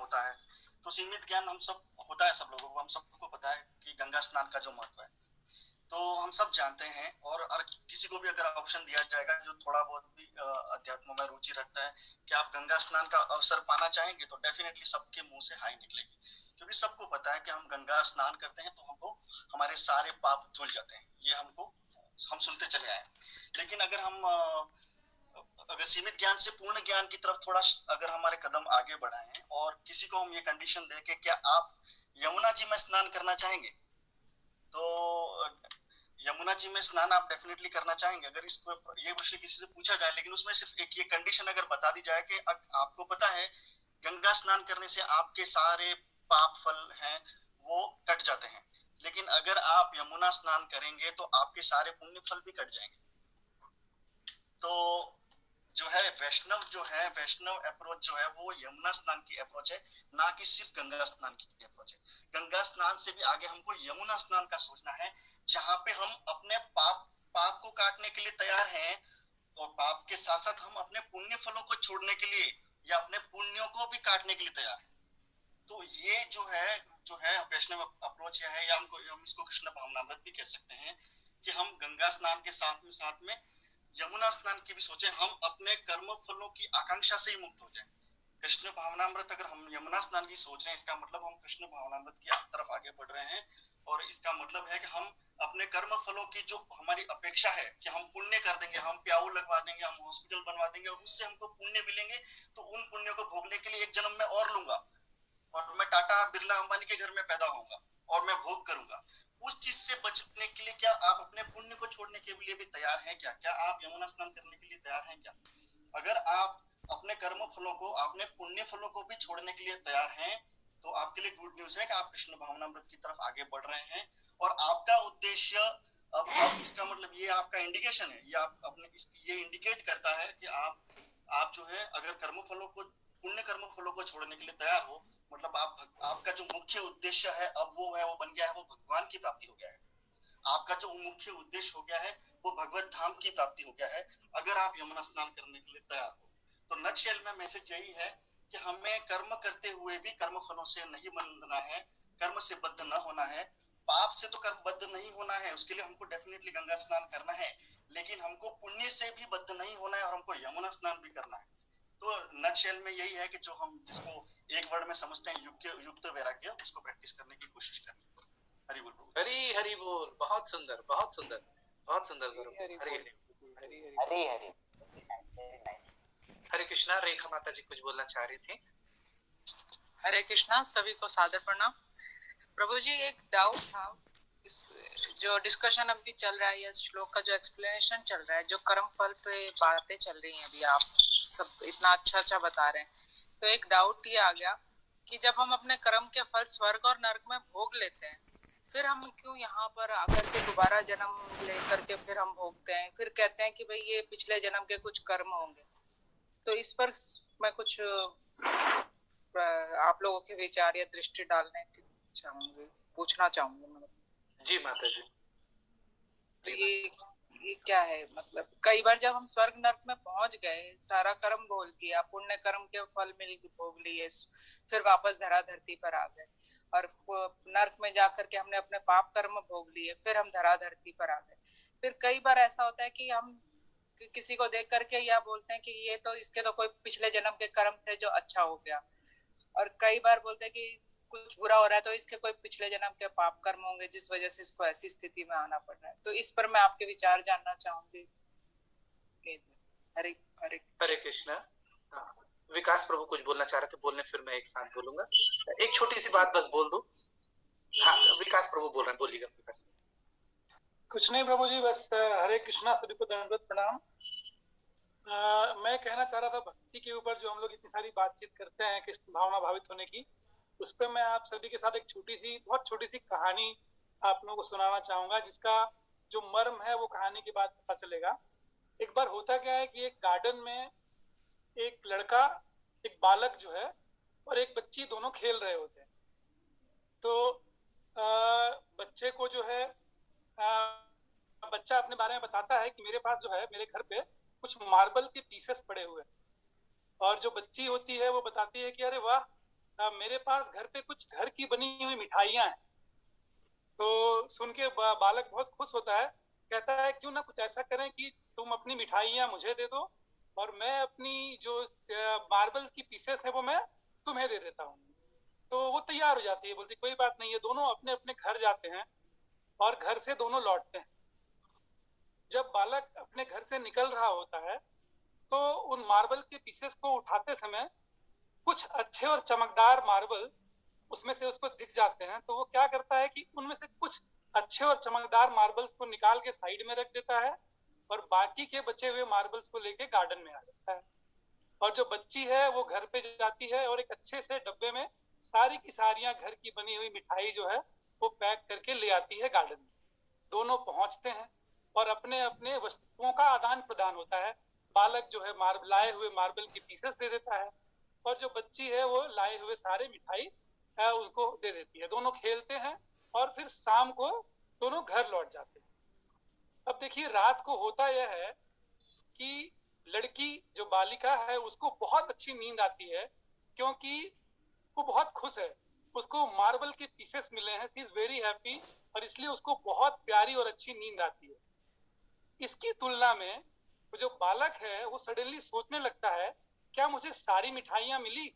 होता है। तो सीमित ज्ञान हम सब होता है, सब लोगों को, हम सबको पता है कि गंगा स्नान का जो महत्व है, तो हम सब जानते हैं। और किसी को भी अगर ऑप्शन दिया जाएगा जो थोड़ा बहुत भी अध्यात्म में रुचि रखता है कि आप गंगा स्नान का अवसर पाना चाहेंगे, तो डेफिनेटली सबके मुंह से हाई निकलेगी, क्योंकि सबको पता है कि हम गंगा स्नान करते हैं तो हमको हमारे सारे पाप धुल जाते हैं। ये हम सुनते चले आए। लेकिन अगर सीमित ज्ञान से पूर्ण ज्ञान की तरफ थोड़ा अगर हमारे कदम आगे बढ़ाएं और किसी को हम ये कंडीशन दें कि क्या आप यमुना जी में स्नान करना चाहेंगे, तो यमुना जी में स्नान आप डेफिनेटली करना चाहेंगे अगर ये विषय किसी से पूछा जाए। लेकिन उसमें सिर्फ एक ये कंडीशन अगर बता दी जाए कि आपको पता है गंगा स्नान करने से आपके सारे पाप फल हैं वो कट जाते हैं, लेकिन अगर आप यमुना स्नान करेंगे तो आपके सारे पुण्य फल भी कट जाएंगे। तो जो है वैष्णव अप्रोच जो है वो यमुना स्नान की अप्रोच है, ना कि सिर्फ गंगा स्नान की अप्रोच है। गंगा स्नान से भी आगे हमको यमुना स्नान का सोचना है, जहां पे हम अपने पाप को काटने के लिए तैयार हैं, और पाप के साथ साथ हम अपने पुण्य फलों को छोड़ने के लिए या अपने पुण्यों को भी काटने के लिए तैयार हैं। तो ये जो है वैष्णव अप्रोच है, या हम इसको कृष्ण भावनामृत भी कह सकते हैं, कि हम गंगा स्नान के साथ में यमुना स्नान की भी सोचें, हम अपने कर्म फलों की आकांक्षा से ही मुक्त हो जाएं। कृष्ण भावनामृत अगर हम यमुना स्नान की सोच रहे हैं, इसका मतलब हम कृष्ण भावनामृत की तरफ आगे बढ़ रहे हैं। और इसका मतलब है कि हम अपने कर्म फलों की जो हमारी अपेक्षा है कि हम पुण्य कर देंगे, हम प्याऊ लगवा देंगे, हम हॉस्पिटल बनवा देंगे और उससे हमको पुण्य मिलेंगे, तो उन पुण्यों को भोगने के लिए एक जन्म में और लूंगा और मैं टाटा बिरला अंबानी के घर में पैदा होऊंगा और मैं भोग करूंगा। उस चीज से बचने के लिए क्या आप अपने पुण्य को छोड़ने के लिए भी तैयार हैं क्या आप यमुना स्नान करने के लिए तैयार हैं क्या? अगर आप अपने कर्म फलों को, अपने पुण्य फलों को भी छोड़ने के लिए तैयार हैं, तो आपके लिए गुड न्यूज है कि आप कृष्ण भावनामृत की तरफ आगे बढ़ रहे हैं। और आपका उद्देश्य अब इसका मतलब ये आपका इंडिकेशन है, ये इंडिकेट करता है कि आप जो है अगर पुण्य कर्म फलों को छोड़ने के लिए तैयार हो, मतलब आपका जो मुख्य उद्देश्य है अब वो बन गया है, वो भगवान की प्राप्ति हो गया है। आपका जो मुख्य उद्देश्य हो गया है वो भगवत धाम की प्राप्ति हो गया है, अगर आप यमुना स्नान करने के लिए तैयार हो। तो नटशेल में मैसेज यही है कि हमें कर्म करते हुए भी कर्म फलों से नहीं बंधना है, कर्म से बद्ध न होना है, पाप से तो कर्म बद्ध नहीं होना है, उसके लिए हमको डेफिनेटली गंगा स्नान करना है, लेकिन हमको पुण्य से भी बद्ध नहीं होना है और हमको यमुना स्नान भी करना है। तो नटशेल में यही है कि जो हम जिसको एक वर्ड में समझते हैं युक्त वैराग्य, उसको प्रैक्टिस करने की कोशिश करनी। हरि बोल प्रभु। हरी हरि बोल। बहुत सुंदर, बहुत सुंदर, बहुत सुंदर गुरु। हरी हरि। हरे कृष्णा। रेखा माता जी कुछ बोलना चाह रही थी। हरे कृष्णा, सभी को सादर प्रणाम। प्रभु जी, एक डाउट था, इस जो डिस्कशन अभी चल रहा है, या श्लोक का जो एक्सप्लेनेशन चल रहा है, जो कर्म फल पे बातें चल रही हैं, अभी आप सब इतना अच्छा बता रहे हैं, तो एक डाउट ये आ गया कि जब हम अपने कर्म के फल स्वर्ग और नरक में भोग लेते हैं, फिर हम क्यों यहाँ पर आकर के दोबारा जन्म लेकर के फिर हम भोगते हैं, फिर कहते हैं कि भाई ये पिछले जन्म के कुछ कर्म होंगे। तो इस पर मैं कुछ आप लोगों के विचार या दृष्टि डालने चाहूंगी, पूछना चाहूंगी। जी माता जी। तो ये क्या है, मतलब कई बार जब हम स्वर्ग नरक में पहुंच गए, सारा कर्म भोग किया, पुण्य कर्म के फल मिल भोग लिए, फिर वापस धरा धरती पर आ गए, और नरक में जाकर के हमने अपने पाप कर्म भोग लिए, फिर हम धरा धरती पर आ गए। फिर कई बार ऐसा होता है कि हम किसी को देख करके या बोलते हैं कि ये तो इसके तो कोई पिछले जन्म के कर्म थे जो अच्छा हो गया, और कई बार बोलते हैं कि कुछ बुरा हो रहा है तो इसके कोई पिछले जन्म के पाप कर्म होंगे जिस वजह से इसको ऐसी स्थिति में आना पड़ रहा है। तो इस पर मैं आपके विचार जानना चाहूंगी। हरे हरे हरे कृष्णा। विकास प्रभु कुछ बोलना चाह रहे थे, बोलने फिर मैं एक साथ बोलूंगा। एक छोटी सी बात बस बोल दो। हाँ, विकास प्रभु बोल रहे हैं, बोलिएगा विकास। कुछ नहीं प्रभु जी, बस हरे कृष्णा, सभी को दंडवत प्रणाम। मैं कहना चाह रहा था भक्ति के ऊपर जो हम लोग इतनी सारी बातचीत करते हैं कृष्ण भावना भावित होने की, उस पर मैं आप सभी के साथ एक बहुत छोटी सी कहानी आप लोगों को सुनाना चाहूंगा, जिसका जो मर्म है वो कहानी के बाद पता चलेगा। एक बार होता क्या है कि एक गार्डन में एक लड़का, एक बालक जो है और एक बच्ची दोनों खेल रहे होते हैं। तो बच्चे को जो है बच्चा अपने बारे में बताता है कि मेरे पास जो है मेरे घर पे कुछ मार्बल के पीसेस पड़े हुए हैं, और जो बच्ची होती है वो बताती है कि अरे वाह, मेरे पास घर पे कुछ घर की बनी हुई मिठाइयाँ हैं। तो सुन के बालक बहुत खुश होता है, कहता है क्यों ना कुछ ऐसा करें कि तुम अपनी मिठाइयाँ मुझे दे दो और मैं अपनी जो मार्बल्स की पीसेस है वो मैं तुम्हें दे देता हूँ। तो वो तैयार हो जाती है, बोलती कोई बात नहीं है। दोनों अपने अपने घर जाते हैं और घर से दोनों लौटते हैं। जब बालक अपने घर से निकल रहा होता है तो उन मार्बल के पीसेस को उठाते समय कुछ अच्छे और चमकदार मार्बल उसमें से उसको दिख जाते हैं। तो वो क्या करता है कि उनमें से कुछ अच्छे और चमकदार मार्बल्स को निकाल के साइड में रख देता है और बाकी के बचे हुए मार्बल्स को लेके गार्डन में आ जाता है। और जो बच्ची है वो घर पे जाती है और एक अच्छे से डब्बे में सारी की सारियां घर की बनी हुई मिठाई जो है वो पैक करके ले आती है गार्डन में। दोनों पहुंचते हैं और अपने अपने वस्तुओं का आदान प्रदान होता है। बालक जो है लाए हुए मार्बल की पीसेस दे देता है और जो बच्ची है वो लाए हुए सारे मिठाई उसको दे देती है। दोनों खेलते हैं और फिर शाम को दोनों घर लौट जाते हैं। अब देखिए रात को होता यह है कि लड़की जो बालिका है उसको बहुत अच्छी नींद आती है क्योंकि वो बहुत खुश है, उसको मार्बल के पीसेस मिले हैं, शी इज वेरी हैप्पी और इसलिए उसको बहुत प्यारी और अच्छी नींद आती है। इसकी तुलना में वो जो बालक है वो सडनली सोचने लगता है क्या मुझे सारी मिठाइयां मिली,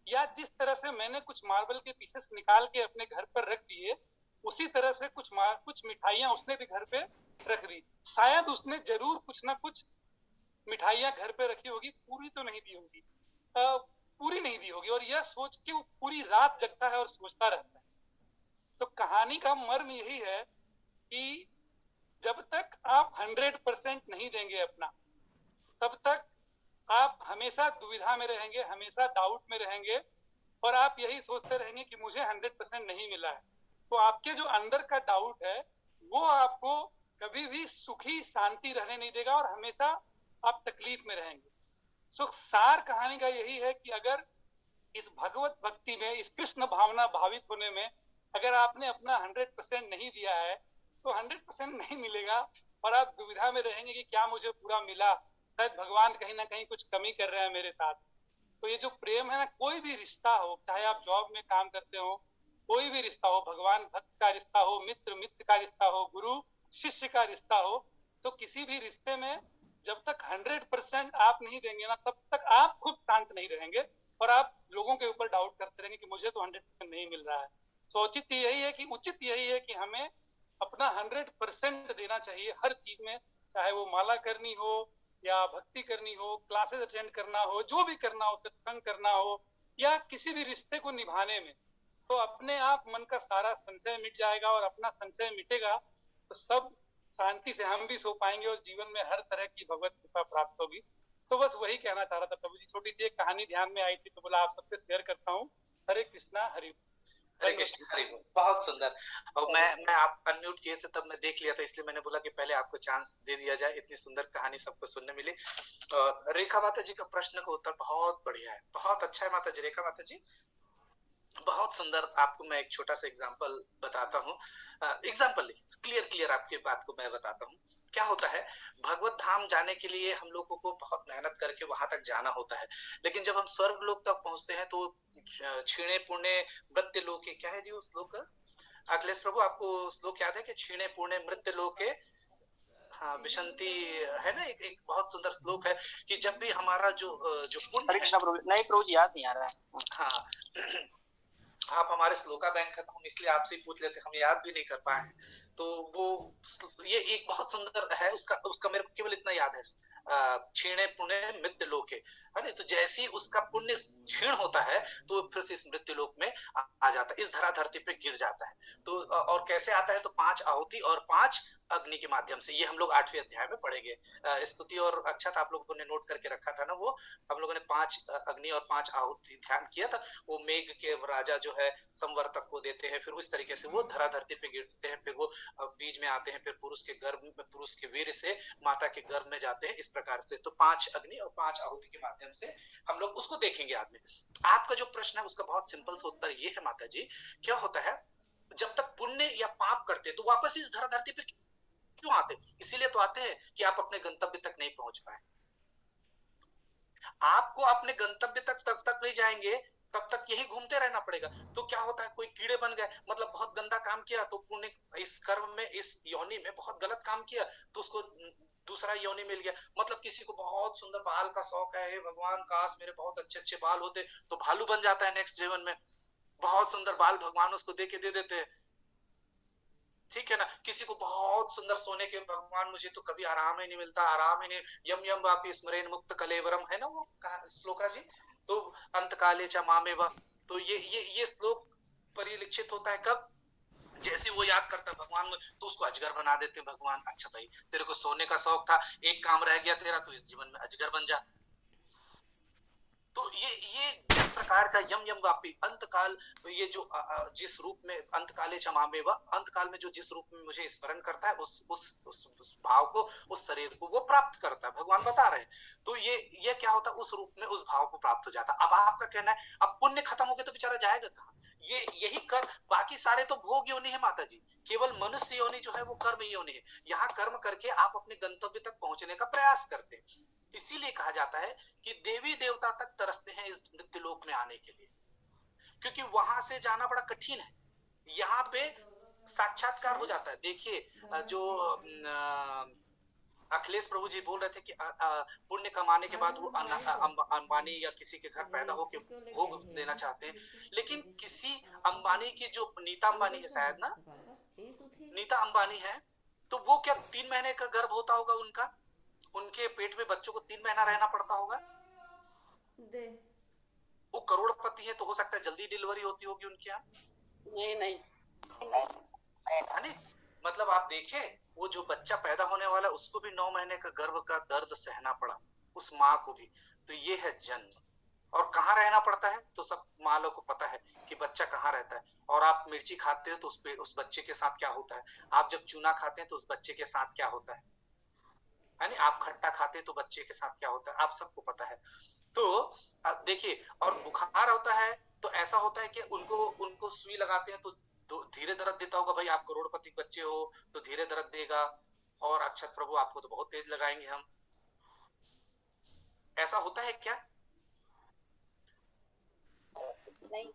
या जिस तरह से मैंने कुछ मार्बल के पीसेस निकाल के अपने घर पर रख दिए उसी तरह से कुछ मिठाइयां उसने भी घर पे रख दी। शायद उसने जरूर कुछ ना कुछ मिठाइयां घर पे रखी होगी, पूरी तो नहीं दी होगी, पूरी नहीं दी होगी, और यह सोच के वो पूरी रात जगता है और सोचता रहता है। तो कहानी का मर्म यही है कि जब तक आप 100% नहीं देंगे अपना, तब तक आप हमेशा दुविधा में रहेंगे, हमेशा डाउट में रहेंगे और आप यही सोचते रहेंगे कि मुझे 100% नहीं मिला है। तो आपके जो अंदर का डाउट है वो आपको कभी भी सुखी शांति रहने नहीं देगा और हमेशा आप तकलीफ में रहेंगे। सो सार कहानी का यही है कि अगर इस भगवत भक्ति में, इस कृष्ण भावना भावित होने में अगर आपने अपना 100% नहीं दिया है तो 100% नहीं मिलेगा और आप दुविधा में रहेंगे कि क्या मुझे पूरा मिला, शायद भगवान कहीं ना कहीं कुछ कमी कर रहे हैं मेरे साथ। तो ये जो प्रेम है ना, कोई भी रिश्ता हो, चाहे आप जॉब में काम करते हो, कोई भी रिश्ता हो, भगवान भक्त का रिश्ता हो, मित्र मित्र का रिश्ता हो, गुरु शिष्य का रिश्ता हो, तो किसी भी रिश्ते में जब तक 100% आप नहीं देंगे ना तब तक आप खुद शांत नहीं रहेंगे और आप लोगों के ऊपर डाउट करते रहेंगे कि मुझे तो 100% नहीं मिल रहा है। तो उचित यही है कि हमें अपना 100% देना चाहिए हर चीज में, चाहे वो माला करनी हो या भक्ति करनी हो, क्लासेस अटेंड करना हो, जो भी करना हो, सत्संग करना हो या किसी भी रिश्ते को निभाने में, तो अपने आप मन का सारा संशय मिट जाएगा और अपना संशय मिटेगा तो सब शांति से हम भी सो पाएंगे और जीवन में हर तरह की भगवत कृपा प्राप्त होगी। तो बस वही कहना चाह रहा था प्रभु जी। छोटी सी एक कहानी ध्यान में आई थी तो बोला आप सबसे शेयर करता हूँ। हरे कृष्णा हरि कृष्ण हरि बोल। बहुत सुंदर। और मैं आप अनम्यूट किए थे तब मैं देख लिया था, इसलिए मैंने बोला कि पहले आपको चांस दे दिया जाए, इतनी सुंदर कहानी सबको सुनने मिली। और रेखा माता जी का प्रश्न का उत्तर बहुत बढ़िया है, बहुत अच्छा है माता जी। रेखा माता जी बहुत सुंदर। आपको मैं एक छोटा सा एग्जांपल बताता हूँ, एग्जांपल क्लियर आपकी बात को मैं बताता हूँ। क्या होता है, भगवत धाम जाने के लिए हम लोगों को बहुत मेहनत करके वहां तक जाना होता है, लेकिन जब हम स्वर्ग लोक तक पहुंचते हैं तो क्षीणे पुण्य मृत्यु लोके, क्या है जी उस श्लोक, अखिलेश प्रभु आपको श्लोक याद है कि क्षीणे पुण्य मृत्यु लोके, हाँ विशंति है ना, एक बहुत सुंदर श्लोक है कि जब भी हमारा जो पुण्य है, नहीं प्रभु जी याद नहीं आ रहा है। हाँ आप हमारे श्लोका बैंक है तो हम इसलिए आपसे पूछ लेते, हम याद भी नहीं कर पाए। तो वो ये एक बहुत सुंदर है, उसका मेरे को केवल इतना याद है, क्षीणे पुण्य मृत्यु लोके, है ना। तो जैसे ही उसका पुण्य क्षीण होता है तो फिर से इस मृत्यु लोक में आ जाता है, इस धरा धरती पे गिर जाता है। तो और कैसे आता है, तो 5 आहुति और 5 अग्नि के माध्यम से। ये हम लोग 8वें अध्याय में पढ़ेंगे। स्तुति और अक्षत आप लोगों ने नोट करके रखा था ना, वो हम लोगों ने 5 अग्नि और 5 आहुति ध्यान किया था। वो मेघ के राजा जो है संवर्तक को देते हैं, फिर उस तरीके से वो धरा धरती पे गिरते हैं, फिर वो बीज में आते हैं, फिर पुरुष के गर्भ में, पुरुष के वीर से माता के गर्भ में जाते हैं, इस प्रकार से। तो 5 अग्नि और 5 आहुति के माध्यम से हम लोग उसको देखेंगे आज में। आपका जो प्रश्न है उसका बहुत सिंपल सा उत्तर ये है माता जी, क्या होता है जब तक पुण्य या पाप करते तो वापस इस धरा धरती पे क्यों आते? इसीलिए तो आते हैं कि आप अपने गंतव्य तक नहीं पहुंच पाए। आपको अपने गंतव्य तक नहीं जाएंगे तब तक यही घूमते रहना पड़ेगा। तो क्या होता है, कोई कीड़े बन गए, मतलब बहुत गंदा काम किया, तो पुण्य इस कर्म में, इस योनि में बहुत गलत काम किया, तो उसको दूसरा योनि मिल गया। मतलब किसी को बहुत सुंदर बाल का शौक है, हे भगवान काश मेरे बहुत अच्छे अच्छे बाल होते, तो भालू बन जाता है नेक्स्ट जीवन में। बहुत सुंदर बाल भगवान उसको दे के दे देते हैं, ठीक है ना। किसी को बहुत सुंदर सोने के, भगवान मुझे तो कभी आराम ही नहीं मिलता, आराम ही नहीं, यम यम वापि स्मरेन मुक्त कलेवरम, है ना वो श्लोका जी। तो अंत काले च मामेव, तो ये श्लोक परिलक्षित होता है कब, जैसे वो याद करता है भगवान में, तो उसको अजगर बना देते हैं भगवान। अच्छा भाई तेरे को सोने का शौक था, एक काम रह गया तेरा, तो इस जीवन में अजगर बन जा। तो ये जिस प्रकार का यम यम वापी अंत काल, ये जो जिस रूप में अंत काले क्षमामेवा, अंत काल में जो जिस रूप में मुझे स्मरण करता है, उस भाव को, उस शरीर को वो प्राप्त करता है, भगवान बता रहे हैं। तो ये क्या होता है, उस रूप में उस भाव को प्राप्त हो जाता है। अब आपका कहना है अब पुण्य खत्म हो गया तो बेचारा जाएगा कहाँ, यही कर, बाकी सारे तो भोग योनि है माता जी, केवल मनुष्य योनि जो है वो कर्म योनि है। यहाँ कर्म करके आप अपने गंतव्य तक पहुंचने का प्रयास करते हैं। इसीलिए कहा जाता है कि देवी देवता तक तरसते हैं इस मृत्युलोक में आने के लिए, क्योंकि वहां से जाना बड़ा कठिन है, यहाँ पे साक्षात्कार हो जाता है। देखिए जो अखिलेश प्रभु जी बोल रहे थे कि पुण्य कमाने के बाद वो अंबानी या किसी के घर पैदा होकर भोग देना चाहते हैं, लेकिन किसी अंबानी की, जो नीता अंबानी है शायद ना, नीता अंबानी है, तो वो क्या 3 महीने का गर्भ होता होगा उनका, उनके पेट में बच्चों को 3 महीना रहना पड़ता होगा। वो करोड़पति है तो हो सकता है जल्दी डिलीवरी होती होगी उनके यहाँ। नहीं मतलब आप देखें, वो जो बच्चा पैदा होने वाला उसको भी 9 महीने का गर्भ का दर्द सहना पड़ा, उस माँ को भी। तो ये है जन्म। और कहाँ रहना पड़ता है, तो सब माँ लोग को पता है कि बच्चा कहाँ रहता है। और आप मिर्ची खाते हो तो उस बच्चे के साथ क्या होता है, आप जब चूना खाते हैं तो उस बच्चे के साथ क्या होता है नहीं, आप खट्टा खाते हैं तो बच्चे के साथ क्या होता है, आप सबको पता है। तो आप देखिए, और बुखार होता है तो ऐसा होता है कि उनको सुई लगाते हैं तो धीरे दर्द देता होगा। भाई आप करोड़पति बच्चे हो तो धीरे दर्द देगा, और अक्षत प्रभु आपको तो बहुत तेज लगाएंगे हम। ऐसा होता है क्या? नहीं।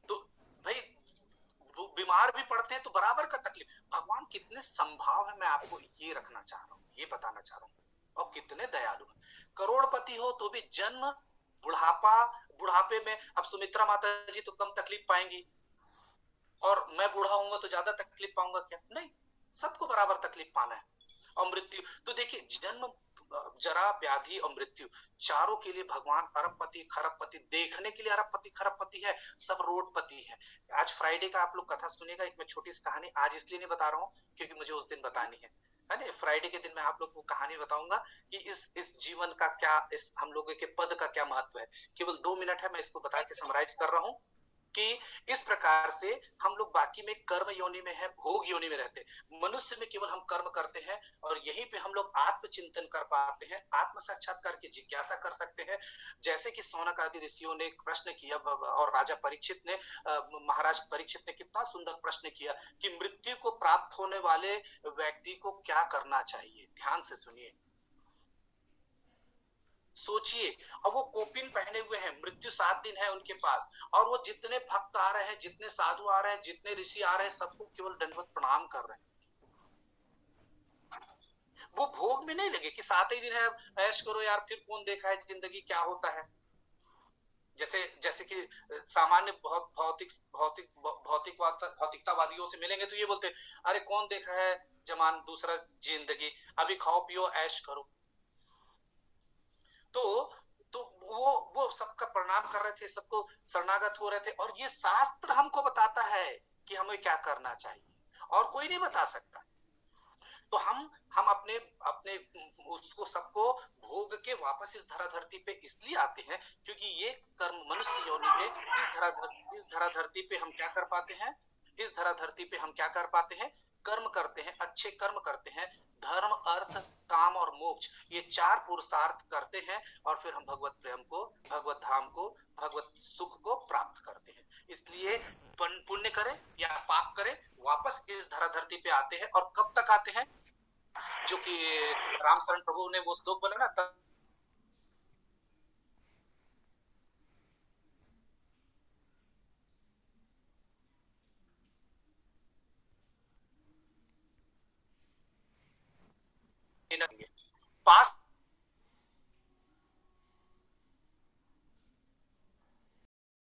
तो भाई बीमार भी पड़ते हैं तो बराबर का तकलीफ। भगवान कितने संभाव है, मैं आपको ये रखना चाह रहा हूँ, ये बताना चाह रहा हूँ, और कितने दयालु है। करोड़पति हो तो भी जन्म, बुढ़ापे में, अब सुमित्रा माता जी तो कम तकलीफ पाएंगी, और मैं बूढ़ा होऊंगा तो ज्यादा तकलीफ पाऊंगा क्या? नहीं, सबको बराबर तकलीफ पाना है। और मृत्यु तो देखिए, जन्म, जरा, व्याधि और मृत्यु, चारों के लिए भगवान अरबपति खरबपति, देखने के लिए अरबपति खरबपति है, सब रोडपति है। आज फ्राइडे का आप लोग कथा सुनेगा, एक मैं छोटी सी कहानी आज इसलिए नहीं बता रहा हूँ क्योंकि मुझे उस दिन बतानी है ना। फ्राइडे के दिन मैं आप लोग को कहानी बताऊंगा कि इस जीवन का क्या, इस हम लोगों के पद का क्या महत्व है। केवल 2 मिनट है, मैं इसको बता के समराइज कर रहा हूँ कि इस प्रकार से हम लोग बाकी में कर्म योनि में है, भोग योनि में रहते हैं। मनुष्य में केवल हम कर्म करते हैं, और यहीं पे हम लोग आत्मचिंतन कर पाते हैं, आत्म साक्षात्कार की जिज्ञासा कर सकते हैं। जैसे कि सौनक आदि ऋषियों ने एक प्रश्न किया, और राजा परीक्षित ने, महाराज परीक्षित ने कितना सुंदर प्रश्न किया कि मृत्यु को प्राप्त होने वाले व्यक्ति को क्या करना चाहिए। ध्यान से सुनिए, सोचिए। और वो कोपिन पहने हुए हैं, मृत्यु 7 दिन है उनके पास, और वो जितने भक्त आ रहे हैं, जितने साधु आ रहे हैं, जितने ऋषि आ रहे हैं, सबको केवल दंडवत प्रणाम कर रहे हैं। वो भोग में नहीं लगे कि 7 ही दिन है, ऐश करो यार, फिर कौन देखा है जिंदगी क्या होता है। जैसे कि सामान्य बहुत भौतिकतावादियों से मिलेंगे तो ये बोलते, अरे कौन देखा है जमान दूसरा जिंदगी, अभी खाओ पियो ऐश करो। तो वो सबका प्रणाम कर रहे थे, सबको शरणागत हो रहे थे। और ये शास्त्र हमको बताता है कि हमें क्या करना चाहिए, और कोई नहीं बता सकता। तो हम अपने उसको सबको भोग के वापस इस धराधरती पे इसलिए आते हैं क्योंकि ये कर्म मनुष्य योनि में इस धराधरती पे हम क्या कर पाते हैं, इस धराधरती पे हम क्या कर पाते हैं, कर्म करते हैं, अच्छे कर्म करते हैं, धर्म, अर्थ, काम और मोक्ष, ये 4 पुरुषार्थ करते हैं, और फिर हम भगवत प्रेम को, भगवत धाम को, भगवत सुख को प्राप्त करते हैं। इसलिए पुण्य करें या पाप करें, वापस इस धराधरती पे आते हैं। और कब तक आते हैं, जो कि रामशरण प्रभु ने वो श्लोक बोला ना, देना चाहिए। 5